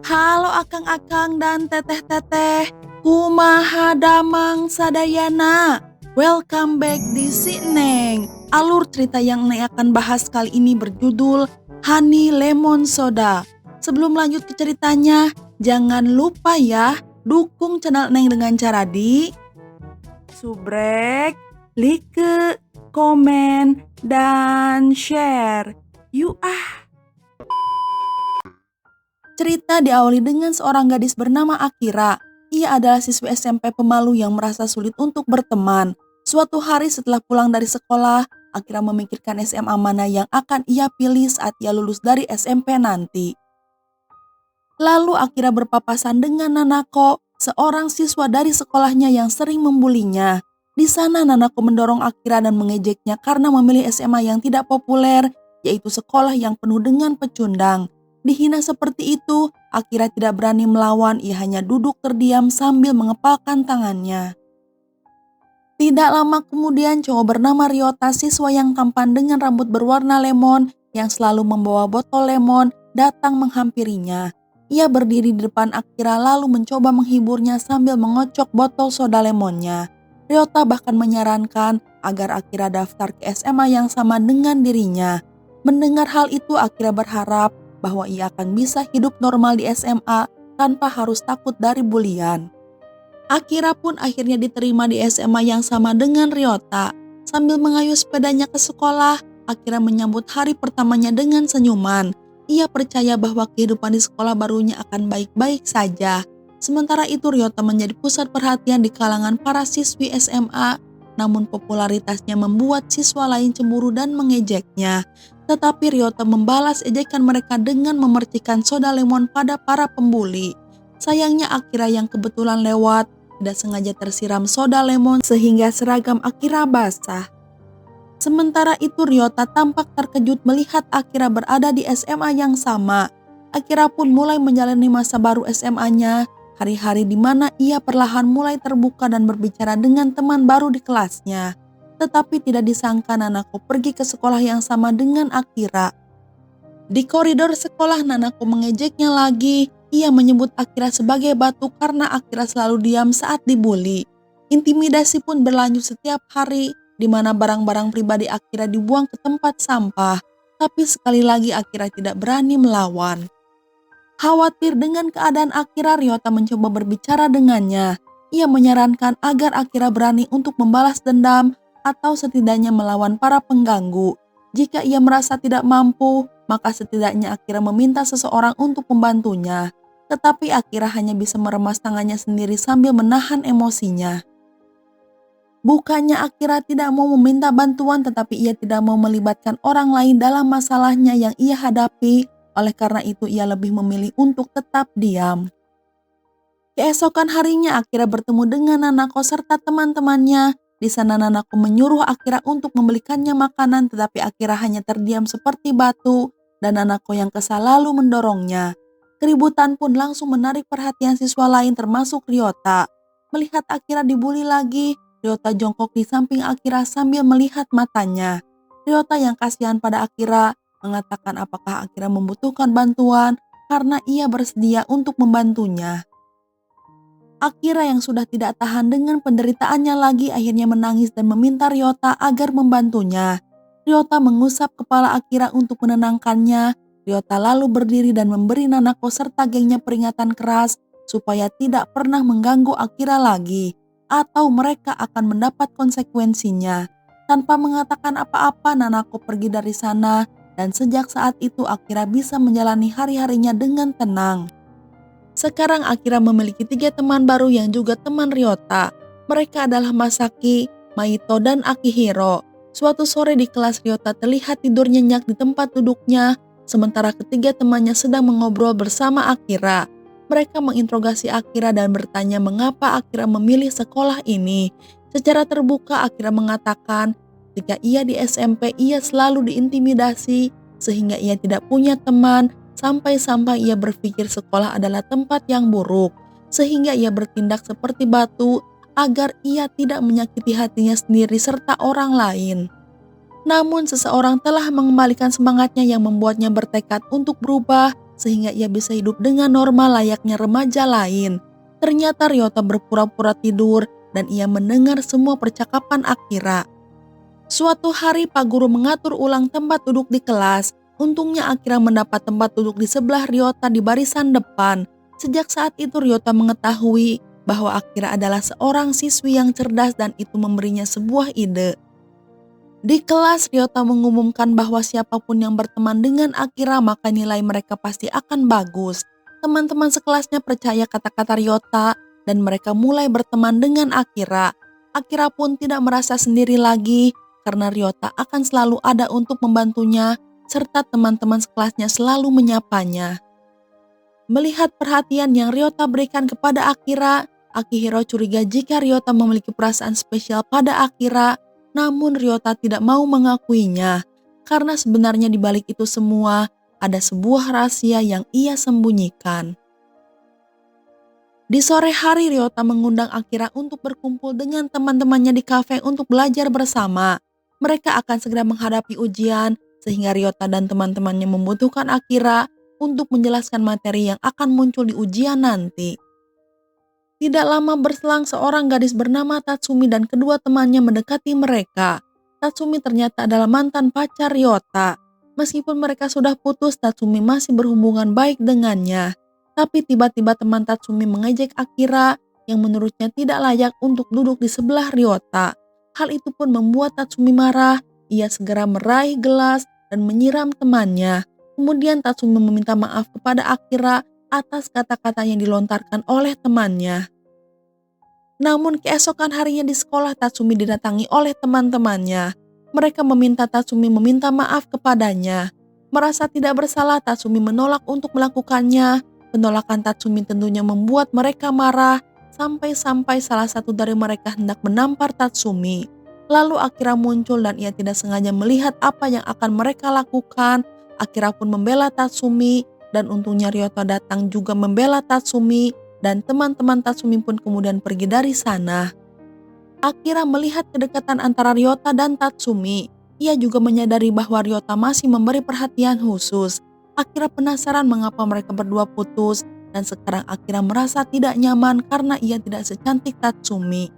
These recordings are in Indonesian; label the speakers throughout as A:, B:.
A: Halo akang-akang dan teteh-teteh, kumaha damang sadayana. Welcome back di Si Neng. Alur cerita yang Neng akan bahas kali ini berjudul Honey Lemon Soda. Sebelum lanjut ke ceritanya, jangan lupa ya dukung channel Neng dengan cara di subrek, like, komen, dan share. Yuk Cerita diawali dengan seorang gadis bernama Akira. Ia adalah siswi SMP pemalu yang merasa sulit untuk berteman. Suatu hari setelah pulang dari sekolah, Akira memikirkan SMA mana yang akan ia pilih saat ia lulus dari SMP nanti. Lalu Akira berpapasan dengan Nanako, seorang siswa dari sekolahnya yang sering membulinya. Di sana Nanako mendorong Akira dan mengejeknya karena memilih SMA yang tidak populer, yaitu sekolah yang penuh dengan pecundang. Dihina seperti itu, Akira tidak berani melawan, ia hanya duduk terdiam sambil mengepalkan tangannya. Tidak lama kemudian cowok bernama Ryota, siswa yang tampan dengan rambut berwarna lemon yang selalu membawa botol lemon, datang menghampirinya. Ia berdiri di depan Akira lalu mencoba menghiburnya sambil mengocok botol soda lemonnya. Ryota bahkan menyarankan agar Akira daftar ke SMA yang sama dengan dirinya. Mendengar hal itu, Akira berharap bahwa ia akan bisa hidup normal di SMA tanpa harus takut dari bulian. Akira pun akhirnya diterima di SMA yang sama dengan Ryota. Sambil mengayuh sepedanya ke sekolah, Akira menyambut hari pertamanya dengan senyuman. Ia percaya bahwa kehidupan di sekolah barunya akan baik-baik saja. Sementara itu Ryota menjadi pusat perhatian di kalangan para siswi SMA, namun popularitasnya membuat siswa lain cemburu dan mengejeknya. Tetapi Ryota membalas ejekan mereka dengan memercikan soda lemon pada para pembuli. Sayangnya Akira yang kebetulan lewat tidak sengaja tersiram soda lemon sehingga seragam Akira basah. Sementara itu Ryota tampak terkejut melihat Akira berada di SMA yang sama. Akira pun mulai menjalani masa baru SMA-nya, hari-hari di mana ia perlahan mulai terbuka dan berbicara dengan teman baru di kelasnya. Tetapi tidak disangka Nanako pergi ke sekolah yang sama dengan Akira. Di koridor sekolah Nanako mengejeknya lagi. Ia menyebut Akira sebagai batu karena Akira selalu diam saat dibully. Intimidasi pun berlanjut setiap hari, di mana barang-barang pribadi Akira dibuang ke tempat sampah. Tapi sekali lagi Akira tidak berani melawan. Khawatir dengan keadaan Akira, Ryota mencoba berbicara dengannya. Ia menyarankan agar Akira berani untuk membalas dendam atau setidaknya melawan para pengganggu. Jika ia merasa tidak mampu, maka setidaknya Akira meminta seseorang untuk membantunya. Tetapi Akira hanya bisa meremas tangannya sendiri sambil menahan emosinya. Bukannya Akira tidak mau meminta bantuan, tetapi ia tidak mau melibatkan orang lain dalam masalahnya yang ia hadapi. Oleh karena itu ia lebih memilih untuk tetap diam. Keesokan harinya Akira bertemu dengan Nanako serta teman-temannya. Di sana Nanako menyuruh Akira untuk membelikannya makanan, tetapi Akira hanya terdiam seperti batu dan Nanako yang kesal lalu mendorongnya. Keributan pun langsung menarik perhatian siswa lain termasuk Ryota. Melihat Akira dibully lagi, Ryota jongkok di samping Akira sambil melihat matanya. Ryota yang kasihan pada Akira mengatakan apakah Akira membutuhkan bantuan karena ia bersedia untuk membantunya. Akira yang sudah tidak tahan dengan penderitaannya lagi akhirnya menangis dan meminta Ryota agar membantunya. Ryota mengusap kepala Akira untuk menenangkannya. Ryota lalu berdiri dan memberi Nanako serta gengnya peringatan keras supaya tidak pernah mengganggu Akira lagi, atau mereka akan mendapat konsekuensinya. Tanpa mengatakan apa-apa, Nanako pergi dari sana dan sejak saat itu Akira bisa menjalani hari-harinya dengan tenang. Sekarang Akira memiliki 3 teman baru yang juga teman Ryota. Mereka adalah Masaki, Maito, dan Akihiro. Suatu sore di kelas Ryota terlihat tidur nyenyak di tempat duduknya, sementara ketiga temannya sedang mengobrol bersama Akira. Mereka menginterogasi Akira dan bertanya mengapa Akira memilih sekolah ini. Secara terbuka Akira mengatakan ketika ia di SMP ia selalu diintimidasi sehingga ia tidak punya teman. Sampai-sampai ia berpikir sekolah adalah tempat yang buruk, sehingga ia bertindak seperti batu agar ia tidak menyakiti hatinya sendiri serta orang lain. Namun seseorang telah mengembalikan semangatnya yang membuatnya bertekad untuk berubah sehingga ia bisa hidup dengan normal layaknya remaja lain. Ternyata Ryota berpura-pura tidur dan ia mendengar semua percakapan Akira. Suatu hari Pak Guru mengatur ulang tempat duduk di kelas. Untungnya Akira mendapat tempat duduk di sebelah Ryota di barisan depan. Sejak saat itu Ryota mengetahui bahwa Akira adalah seorang siswi yang cerdas dan itu memberinya sebuah ide. Di kelas Ryota mengumumkan bahwa siapapun yang berteman dengan Akira maka nilai mereka pasti akan bagus. Teman-teman sekelasnya percaya kata-kata Ryota dan mereka mulai berteman dengan Akira. Akira pun tidak merasa sendiri lagi karena Ryota akan selalu ada untuk membantunya serta teman-teman sekelasnya selalu menyapanya. Melihat perhatian yang Ryota berikan kepada Akira, Akihiro curiga jika Ryota memiliki perasaan spesial pada Akira, namun Ryota tidak mau mengakuinya karena sebenarnya di balik itu semua ada sebuah rahasia yang ia sembunyikan. Di sore hari Ryota mengundang Akira untuk berkumpul dengan teman-temannya di kafe untuk belajar bersama. Mereka akan segera menghadapi ujian sehingga Ryota dan teman-temannya membutuhkan Akira untuk menjelaskan materi yang akan muncul di ujian nanti. Tidak lama berselang seorang gadis bernama Tatsumi dan kedua temannya mendekati mereka. Tatsumi ternyata adalah mantan pacar Ryota. Meskipun mereka sudah putus, Tatsumi masih berhubungan baik dengannya. Tapi tiba-tiba teman Tatsumi mengejek Akira yang menurutnya tidak layak untuk duduk di sebelah Ryota. Hal itu pun membuat Tatsumi marah. Ia segera meraih gelas dan menyiram temannya. Kemudian Tatsumi meminta maaf kepada Akira atas kata-kata yang dilontarkan oleh temannya. Namun keesokan harinya di sekolah Tatsumi didatangi oleh teman-temannya. Mereka meminta Tatsumi meminta maaf kepadanya. Merasa tidak bersalah, Tatsumi menolak untuk melakukannya. Penolakan Tatsumi tentunya membuat mereka marah sampai-sampai salah satu dari mereka hendak menampar Tatsumi. Lalu Akira muncul dan ia tidak sengaja melihat apa yang akan mereka lakukan. Akira pun membela Tatsumi dan untungnya Ryota datang juga membela Tatsumi dan teman-teman Tatsumi pun kemudian pergi dari sana. Akira melihat kedekatan antara Ryota dan Tatsumi. Ia juga menyadari bahwa Ryota masih memberi perhatian khusus. Akira penasaran mengapa mereka berdua putus dan sekarang Akira merasa tidak nyaman karena ia tidak secantik Tatsumi.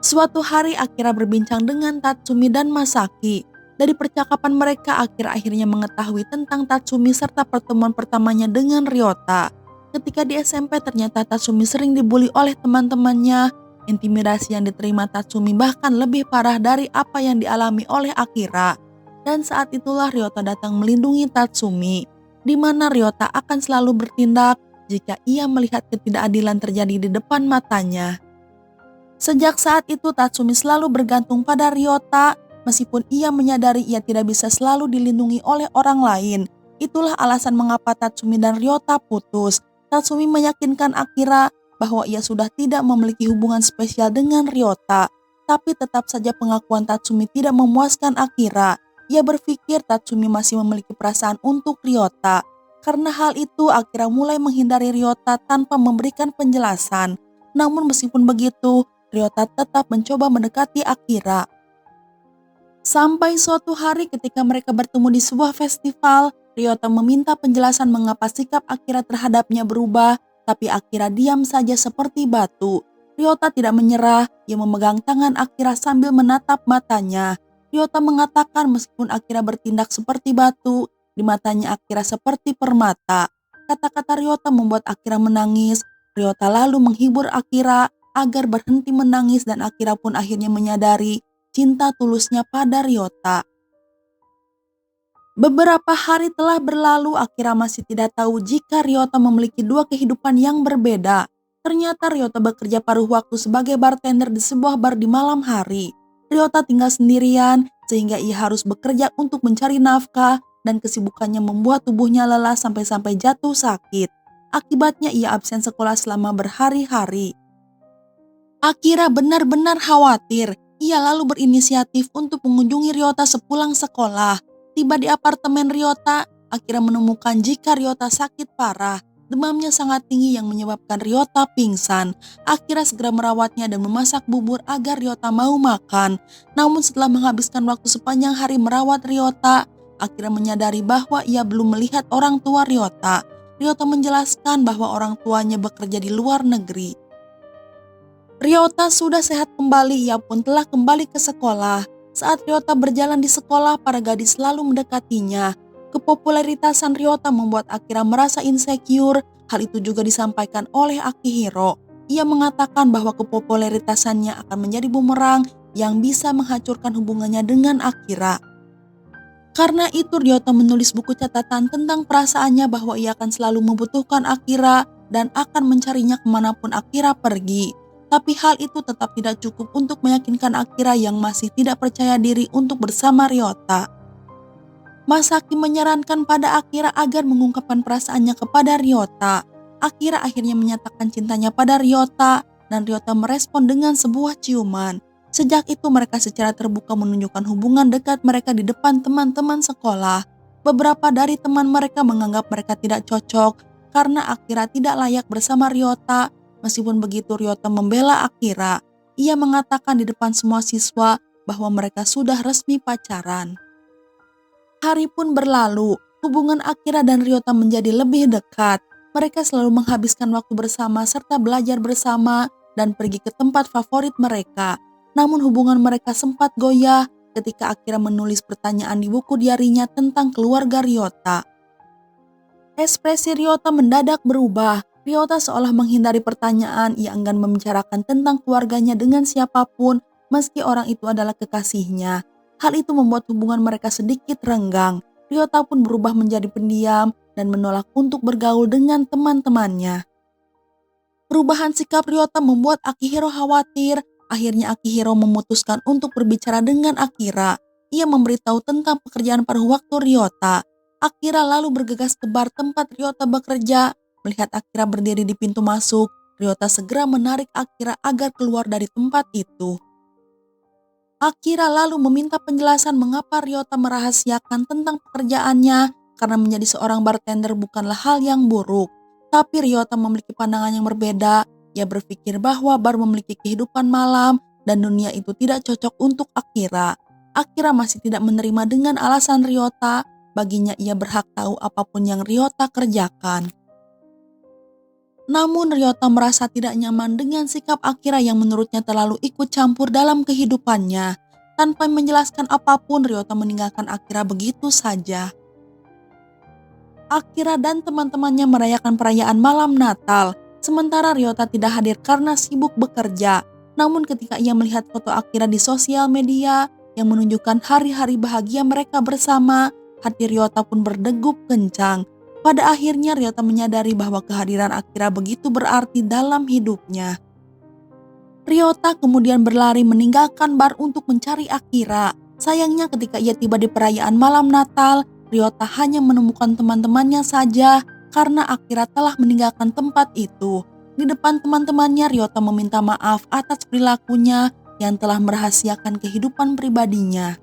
A: Suatu hari Akira berbincang dengan Tatsumi dan Masaki. Dari percakapan mereka, Akira akhirnya mengetahui tentang Tatsumi serta pertemuan pertamanya dengan Ryota. Ketika di SMP ternyata Tatsumi sering dibully oleh teman-temannya. Intimidasi yang diterima Tatsumi bahkan lebih parah dari apa yang dialami oleh Akira. Dan saat itulah Ryota datang melindungi Tatsumi, di mana Ryota akan selalu bertindak jika ia melihat ketidakadilan terjadi di depan matanya. Sejak saat itu Tatsumi selalu bergantung pada Ryota. Meskipun ia menyadari ia tidak bisa selalu dilindungi oleh orang lain. Itulah alasan mengapa Tatsumi dan Ryota putus. Tatsumi meyakinkan Akira bahwa ia sudah tidak memiliki hubungan spesial dengan Ryota. Tapi tetap saja pengakuan Tatsumi tidak memuaskan Akira. Ia berpikir Tatsumi masih memiliki perasaan untuk Ryota. Karena hal itu Akira mulai menghindari Ryota tanpa memberikan penjelasan. Namun meskipun begitu, Ryota tetap mencoba mendekati Akira. Sampai suatu hari ketika mereka bertemu di sebuah festival, Ryota meminta penjelasan mengapa sikap Akira terhadapnya berubah, tapi Akira diam saja seperti batu. Ryota tidak menyerah, ia memegang tangan Akira sambil menatap matanya. Ryota mengatakan meskipun Akira bertindak seperti batu, di matanya Akira seperti permata. Kata-kata Ryota membuat Akira menangis. Ryota lalu menghibur Akira agar berhenti menangis dan Akira pun akhirnya menyadari cinta tulusnya pada Ryota. Beberapa hari telah berlalu, Akira masih tidak tahu jika Ryota memiliki dua kehidupan yang berbeda. Ternyata Ryota bekerja paruh waktu sebagai bartender di sebuah bar di malam hari. Ryota tinggal sendirian sehingga ia harus bekerja untuk mencari nafkah dan kesibukannya membuat tubuhnya lelah sampai-sampai jatuh sakit. Akibatnya ia absen sekolah selama berhari-hari. Akira benar-benar khawatir. Ia lalu berinisiatif untuk mengunjungi Ryota sepulang sekolah. Tiba di apartemen Ryota, Akira menemukan jika Ryota sakit parah. Demamnya sangat tinggi yang menyebabkan Ryota pingsan. Akira segera merawatnya dan memasak bubur agar Ryota mau makan. Namun setelah menghabiskan waktu sepanjang hari merawat Ryota, Akira menyadari bahwa ia belum melihat orang tua Ryota. Ryota menjelaskan bahwa orang tuanya bekerja di luar negeri. Ryota sudah sehat kembali, ia pun telah kembali ke sekolah. Saat Ryota berjalan di sekolah, para gadis selalu mendekatinya. Kepopuleritasan Ryota membuat Akira merasa insecure. Hal itu juga disampaikan oleh Akihiro. Ia mengatakan bahwa kepopuleritasannya akan menjadi bumerang yang bisa menghancurkan hubungannya dengan Akira. Karena itu Ryota menulis buku catatan tentang perasaannya bahwa ia akan selalu membutuhkan Akira dan akan mencarinya kemanapun Akira pergi. Tapi hal itu tetap tidak cukup untuk meyakinkan Akira yang masih tidak percaya diri untuk bersama Ryota. Masaki menyarankan pada Akira agar mengungkapkan perasaannya kepada Ryota. Akira akhirnya menyatakan cintanya pada Ryota dan Ryota merespon dengan sebuah ciuman. Sejak itu mereka secara terbuka menunjukkan hubungan dekat mereka di depan teman-teman sekolah. Beberapa dari teman mereka menganggap mereka tidak cocok karena Akira tidak layak bersama Ryota. Meskipun begitu Ryota membela Akira. Ia mengatakan di depan semua siswa bahwa mereka sudah resmi pacaran. Hari pun berlalu, hubungan Akira dan Ryota menjadi lebih dekat. Mereka selalu menghabiskan waktu bersama serta belajar bersama dan pergi ke tempat favorit mereka. Namun hubungan mereka sempat goyah ketika Akira menulis pertanyaan di buku diarinya tentang keluarga Ryota. Ekspresi Ryota mendadak berubah. Ryota seolah menghindari pertanyaan, ia enggan membicarakan tentang keluarganya dengan siapapun meski orang itu adalah kekasihnya. Hal itu membuat hubungan mereka sedikit renggang. Ryota pun berubah menjadi pendiam dan menolak untuk bergaul dengan teman-temannya. Perubahan sikap Ryota membuat Akihiro khawatir. Akhirnya Akihiro memutuskan untuk berbicara dengan Akira. Ia memberitahu tentang pekerjaan paruh waktu Ryota. Akira lalu bergegas ke bar tempat Ryota bekerja. Melihat Akira berdiri di pintu masuk, Ryota segera menarik Akira agar keluar dari tempat itu. Akira lalu meminta penjelasan mengapa Ryota merahasiakan tentang pekerjaannya karena menjadi seorang bartender bukanlah hal yang buruk. Tapi Ryota memiliki pandangan yang berbeda. Ia berpikir bahwa bar memiliki kehidupan malam dan dunia itu tidak cocok untuk Akira. Akira masih tidak menerima dengan alasan Ryota. Baginya ia berhak tahu apapun yang Ryota kerjakan. Namun Ryota merasa tidak nyaman dengan sikap Akira yang menurutnya terlalu ikut campur dalam kehidupannya. Tanpa menjelaskan apapun, Ryota meninggalkan Akira begitu saja. Akira dan teman-temannya merayakan perayaan malam Natal. Sementara Ryota tidak hadir karena sibuk bekerja. Namun ketika ia melihat foto Akira di sosial media yang menunjukkan hari-hari bahagia mereka bersama, hati Ryota pun berdegup kencang. Pada akhirnya Ryota menyadari bahwa kehadiran Akira begitu berarti dalam hidupnya. Ryota kemudian berlari meninggalkan bar untuk mencari Akira. Sayangnya ketika ia tiba di perayaan malam Natal, Ryota hanya menemukan teman-temannya saja. Karena Akira telah meninggalkan tempat itu. Di depan teman-temannya, Ryota meminta maaf atas perilakunya yang telah merahasiakan kehidupan pribadinya.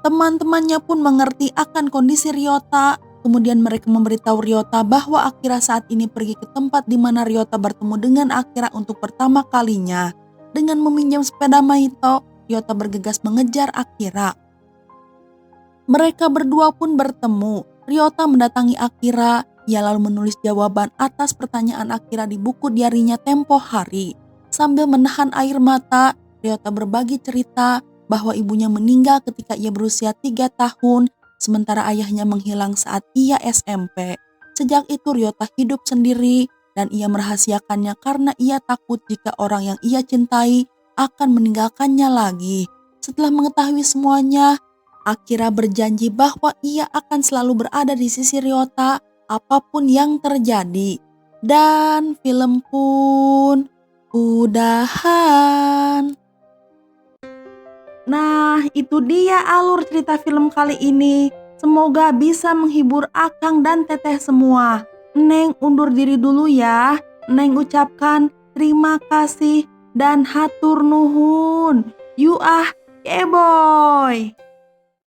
A: Teman-temannya pun mengerti akan kondisi Ryota. Kemudian mereka memberitahu Ryota bahwa Akira saat ini pergi ke tempat di mana Ryota bertemu dengan Akira untuk pertama kalinya. Dengan meminjam sepeda Maito, Ryota bergegas mengejar Akira. Mereka berdua pun bertemu. Ryota mendatangi Akira, ia lalu menulis jawaban atas pertanyaan Akira di buku diarinya tempo hari. Sambil menahan air mata, Ryota berbagi cerita bahwa ibunya meninggal ketika ia berusia 3 tahun, sementara ayahnya menghilang saat ia SMP. Sejak itu Ryota hidup sendiri dan ia merahasiakannya karena ia takut jika orang yang ia cintai akan meninggalkannya lagi. Setelah mengetahui semuanya, Akira berjanji bahwa ia akan selalu berada di sisi Ryota apapun yang terjadi. Dan film pun udahan. Nah, itu dia alur cerita film kali ini. Semoga bisa menghibur Akang dan Teteh semua. Neng undur diri dulu ya. Neng ucapkan terima kasih dan hatur nuhun. You keboy.